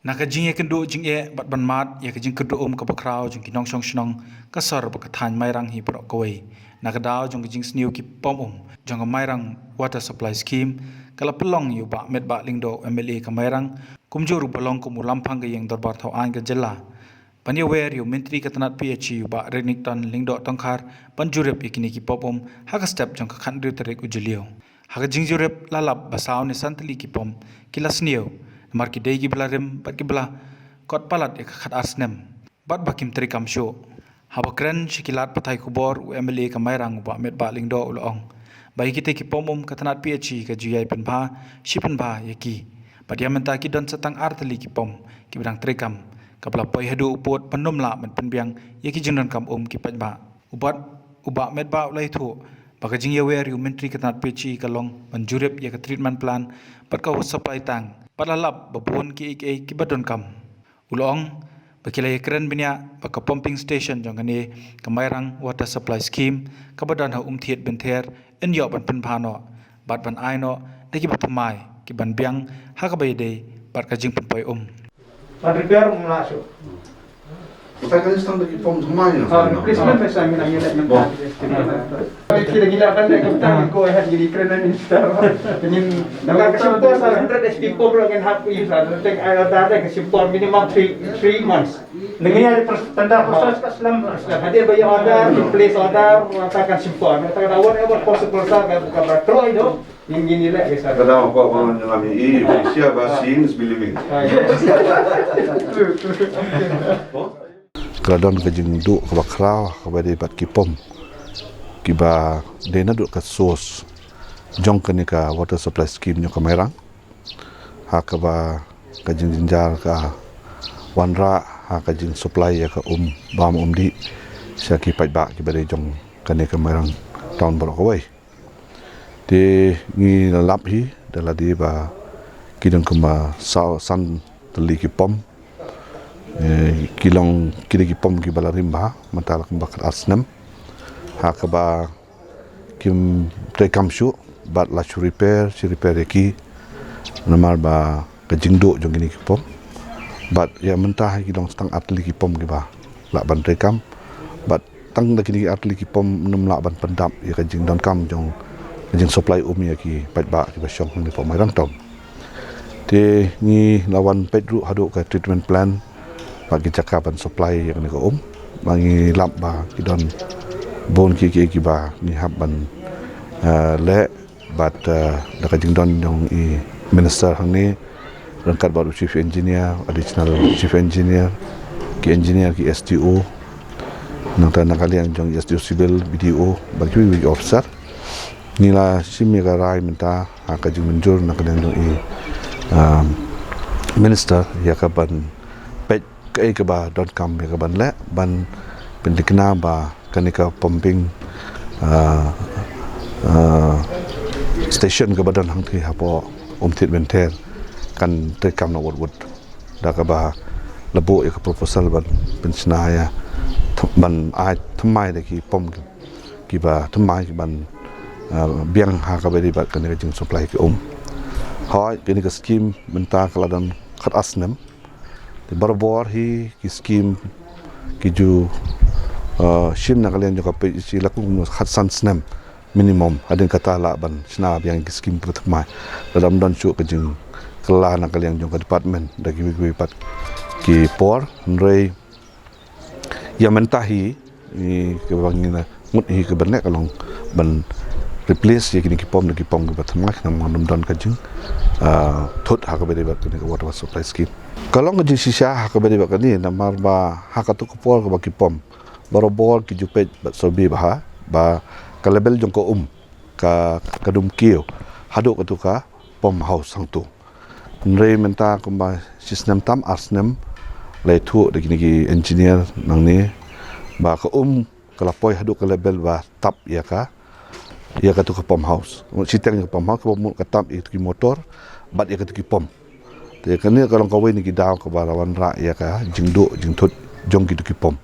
Naka jing ye kendo jing e bat ban mat ye jing kendo ka bakrao jing kinong shong shnong ka sar ba ka than mai rang hi pro koi naka daw jong jing sniu ki pom jong mai rang water supply scheme kala pelong yu ba met ba lingdo MLA ka mai rang kumjuru balong kumu lampang ga yeng dorbar thaw an ga jella Panya wer yu menteri katanat PH yu ba renik ton lingdo tongkhar panjurep ikini ki popom haka step jong ka khandri tarik ujulio haka jingjurep lalap basaw ni santli ki pom kilas niyo mar ki dei gi blarem pat ki bla kot palat ek khat arsnem bat bakim trikam sho haba kren shikilat patai kubor u MLA ka mairang ba met ba lingdo ulong bai ki te ki pomom katanat PH ka juyai penba shipen ba yeki pat yamenta ki don satang artli ki pom ki bidang trikam kapla pai hadu upot panom la men penbiang yeki jindon kam ki pat ba ubat met ba ulai thu baka jing yawer yu menteri katanat PH ka long manjurep ya ka treatment plan pat ka supply tang Palalap babon ki badon kam. Ulong bakilay keren binya baka pumping station jong kani kamairang water supply scheme kabadan ha thiet benther en yo ban penphano bat ban aino de ki batumai ki ban biang ha ka bayde bat ka jing penpoi Ban repair mulaso. Saya kan lagi pom semuanya. Replacement pesa mina mental. Kira-kira kan kita go ahead jadi keren minister. Ingin dalam kesimpul 100 SP pom dengan hak isa. Think ada kesimpul minimum 3 months. Dengan tanda khusus Islam. Hadir bagi order, place order, mengatakan simpul. Mengatakan awal ever possible sa bukan bertro itu. Yang gini lah guys. Kadang kau orang yang kami siapa seeing is believing. Keladon ke jing duk ke bakrau ke badi bat kipom kiba dena duk ke sos jong ke ni ka water supply scheme nyo ke merang ha ke ba ke jing jinjar ka wanra ha ke jing supply ya ke bam di sia ki pat ba ki badi jong ke ni ke merang tahun bro kawai de ni lap hi dala di ba kidong ke ma san teli kipom kilong kiri pom ki balarimba matal kem bakar asnem ha ka ba kim rekam shu bat la shu repair ki namar ba ka jingdo jong ni ki pom bat ya mentah kilong stang atli ki pom ki ba la ban rekam bat tang da kini atli ki pom num la ban pendap ya ka jing don kam jong jing supply ya ki pat ba ki ba syong ni pom mai tom te ni lawan pedru hadu ka treatment plan bagi cakapan supply yang ni ko bagi lap ba kidon bon ki ba ni habban le bat da ka jing don jong i minister hang ni rangkat baru chief engineer additional chief engineer ki STO nang tan kalian jong STO civil BDO bagi wi officer nila simi ka rai minta ka jing menjur nak kalian jong i minister ya ka ban kai ke ba don kam ke ban le ban pendikna ba kanika pumping station ke badan hang thi hapo thit benter kan te kam na wot da ka ba labo ke proposal ban pensna ya ban ai thamai de ki pom ki ba thamai ki ban biang ha ka beri ba kanika jing supply ki hoi kanika scheme menta kaladan khat asnem Barbor hi ki scheme ki ju shim na kalian juga pe si laku khat san snem minimum adin kata la ban sna yang ki scheme pertama dalam don chu ke jing kala na kalian juga department dagi wi pat ki por rei ya mentahi ni ke bangina mut hi ke bernek kalong ban replace ye kini ki pom ke pertama nam don ka jing thot ha ka beri bat ni water supply scheme kalau ngaji sisa hak beri bak ni namar ba hak tu kupol ke baki pom barobor ki jupet bat sobi ba ka level jong ko ka kadum kio haduk tu ka pom house sang tu nrei menta ko ba sistem tam arsnem lai thu de ki engineer nang ni ba ka kalapoi haduk ka level ba tap ya ka tu ka pom house siteng pom house ko ka tap itu ki motor bat ya ka tu ki pom te kani kalau kau ini kita ke balawan rak ya ka jingdo jingthut jong ki pom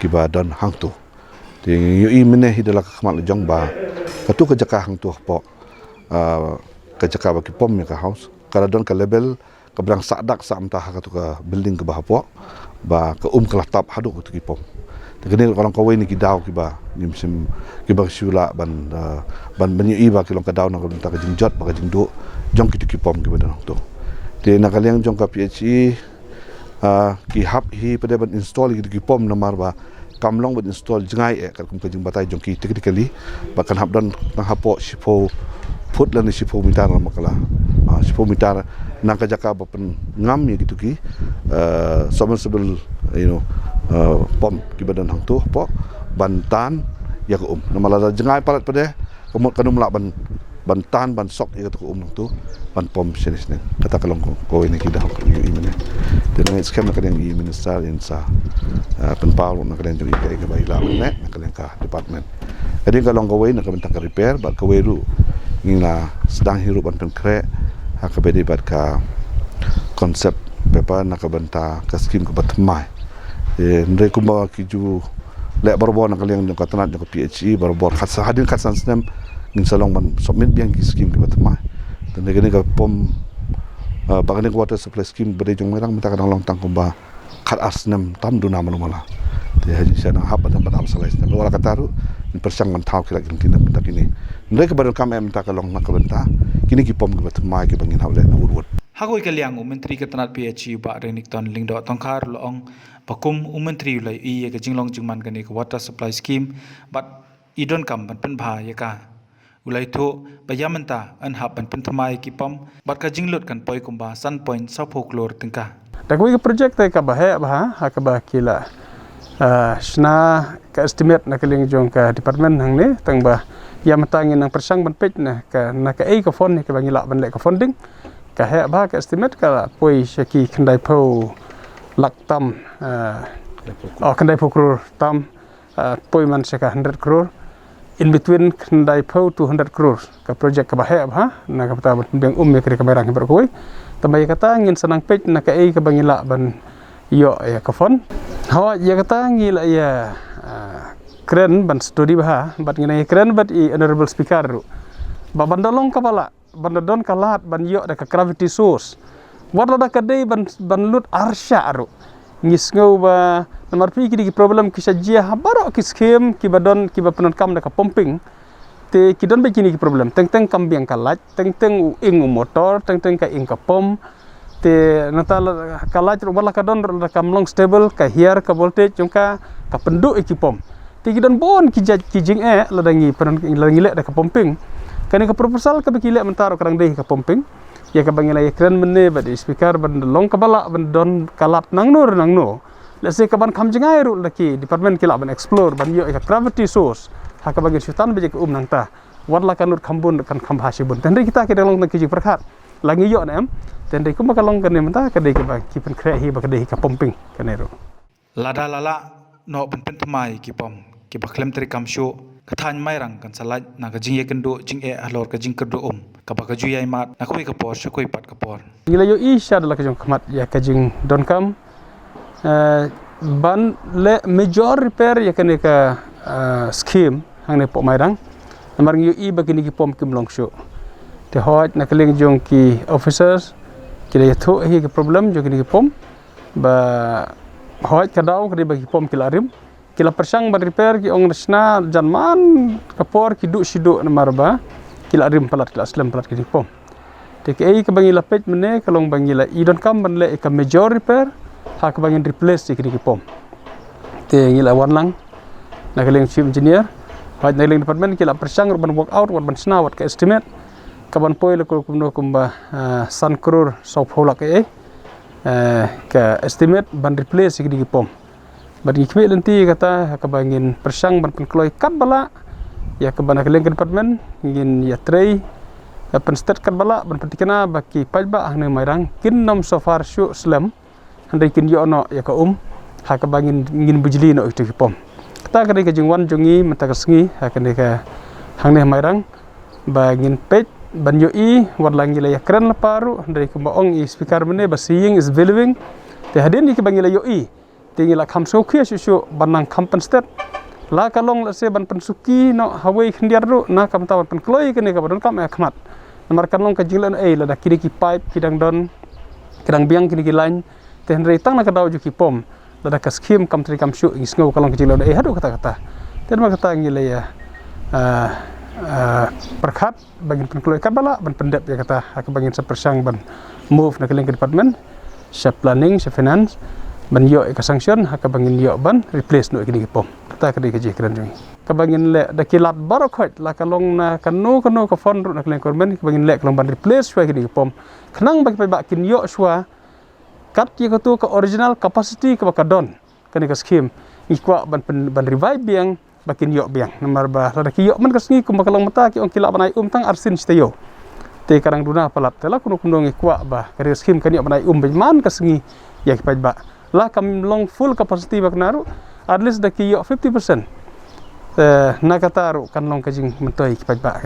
ki ba don hang tu te yu i mene hidala ka khamal jong ba ka tu ka jaka hang tu po ka jaka ba ki pom ya ka house kala don ka level kebrang sadak samtah ka tu ka building ke bahapo ba ke kelatap hadu tu ki pom tegene kalau kau ini ki daw ki ba nimsim ki ba syula ban banyu iba ki long ka daw na ka ka jingjot ba ka jingdo jong ki pom ki ba tu de na kaliang jong ka PHE ki hap hi pada ban install ki pom namar ba kamlong ban install jengai ka kum ka jing batai jong ki technically bahkan hap dan na hapo sipo put lan sipo mitar makala sipo mitar nang ka jaka ba pen ngam ya gitu ki submersible pom ki badan hang tu po bantan ya ko namala jengai palat pada kemut kanum la ban sok ya tu tu ban pom senis ne kata kalong ko ini kita hok yu imene dan skema kadang i minister insa penpal nak kadang jadi ke baila ne kadang ka department kadang kalong ko ini nak ka repair ba ko ru ngina sedang hirup ban kre hak bedi bat ka konsep pepa nak benta ka skim ko batmai ndre kumba ki ju le barbo nak kadang ka tanat ko PHE barbo khatsa hadin khatsan snem ngin salong man submit biang ki skim ki batmai dan negeri ka pom bagani water supply scheme beri jong merang minta kadang long tang kumba khat asnem tam duna manumala te haji sana hab dan badam salai snem wala kataru in persang man tau kira kin minta kini ndai ka badal kam minta kalong nak benta kini ki pom ki batmai ki bangin hawle na urut Hakoi kaliang menteri ketanat PHE ba renik ton lingdo tongkar loong pakum menteri ulai i ka jinglong jingman gani ka water supply scheme but idon kam ban bha ya ka ulai tho bayamanta an hab ban thamai ki pom bat ka jinglut kan poi kumba sun point sa folklore tingka Takwi project ka bahaya bah ka bah kila sna ka estimate na kaling jong ka department hang ne tang bah yamanta ngin nang persang ban pej na ka ka fon ka bangila ban le ka funding ka he bah ka estimate ka poi shaki khandai pho lak tam khandai pho crore tam poi man shaka 100 crore in between khandai pho 200 crore ka project ka bahaya bah na ka pata beng me ka barang ber koi tambay kata ngin sanang page na ka bangila ban yo ya ka fon hawa ya kata ngila ya keren ban study bah bat ngina keren bat i honorable speaker ru ba bandalong kapala bandadon kalat ban yo da ka gravity source wala da ka dei ban lut arsha ru ngisngau ba nomor pi ki problem ki sajia habaro ki scheme ki badon ki ba penon kam da ka pumping te ki don ba kini ki problem teng kam biang kalat teng ing motor teng ka ing ka pom te natal kalat wala ka don da kam long stable ka here ka voltage jongka ka pendu ki pom te ki don bon ki jing ladangi penon ladangi le da ka pumping kani ka proposal ka bikile mentaro karang dei ka pumping ya ka bangila ya keren menne ba di speaker ban long ka bala ban don kalat nang no let's say ka ban kam jingai ru laki department kila ban explore ban yo ka gravity source haka bagi syutan bejek nang ta warla kanut kambun kan kambhasibun tende kita ke dalong ki perkhat langi yo nem tende ku makalong kan menta ka dei ka ki pen kre hi ba ka dei ka pumping kanero lada lala no pen thamai ki pom ki baklem tri kam sho kathan mai rang kan salaj na ka jing ye kendo jing halor ka jing kerdo ka ba ka ju yai mat na koi ka por shakoi pat ka por ngila yo isha dala ka jong khamat ya ka jing don kam ban le major repair ya kane ka scheme hang ne po mai rang namar ngi i bagini ki pom kim long sho te hoj na kaling jong ki officers ki le tho hi ki problem jong ki pom ba hoj ka daw ki bagi pom ki larim ki la persang ban repair ki ong resna janman kapor ki du sidu namar ba ki larim palat ki aslam palat ki pom te ki bangi la pej mene kalong bangi la i don kam ban le ka major repair ha ka bangi replace ki pom te ngi la warlang na kaling chief engineer haj na ling department kila persang ban work out ban sna wat ka estimate kaban poi le ko kumno kumba san crore so phola ka ka estimate ban replace ki pom ban ikme lenti kata ka bangin persang ban penkloi kat bala ya ka ban kaling department ngin ya trei pen stat kat bala ban petikana baki pajba ahne mairang kin nom so far shu slam handai kin yo no ya ka ha ka bangin ngin bujli no itu ki pom ta ka ka jingwan jongi mata ka sngi ha ka ka hangne mairang bangin pej ban yo i warlangi la ya kren la paru handai ka ong i speaker mene ba seeing is believing te hadin ki bangila yo i tingi la kham so khia shu banang kampan state la kalong la se ban pensuki no hawai khndiar ru na kam ta ban kloi kene ka ban kam khmat namar kalong ka jinglan la da kiri ki pipe kidang don kadang biang kini lain tehen retang nak dau juki pom lada ka skim kam tri kam syu isngau kalong kecil ada hadu kata-kata ten ma kata ngile ya perkhat bagi penkeluar kabala ban pendep ya kata ak bagi sepersang ban move nak ke department se planning se finance ban yo ka sanction ak bagi yo ban replace no kini pom kata kedi keji keren jung ka bagi le da kilat barokhot la kalong na kanu ka fond nak ke korban ka bagi le kalong ban replace shwa kini pom kenang bagi ba kin yo shwa kat ye tu ke original capacity ke bakadon kani ka scheme ikwa ban revive biang bakin yok biang nomor ba la ki yok man kasngi kum bakalong mata ki ong kilap banai tang arsin steyo te karang duna palat tela kuno kundong ikwa ba kari scheme kani banai beman kasngi ya ki ba la kam long full capacity bak naru at least da ki yok 50% nakataru kan long kajing mentoi ki ba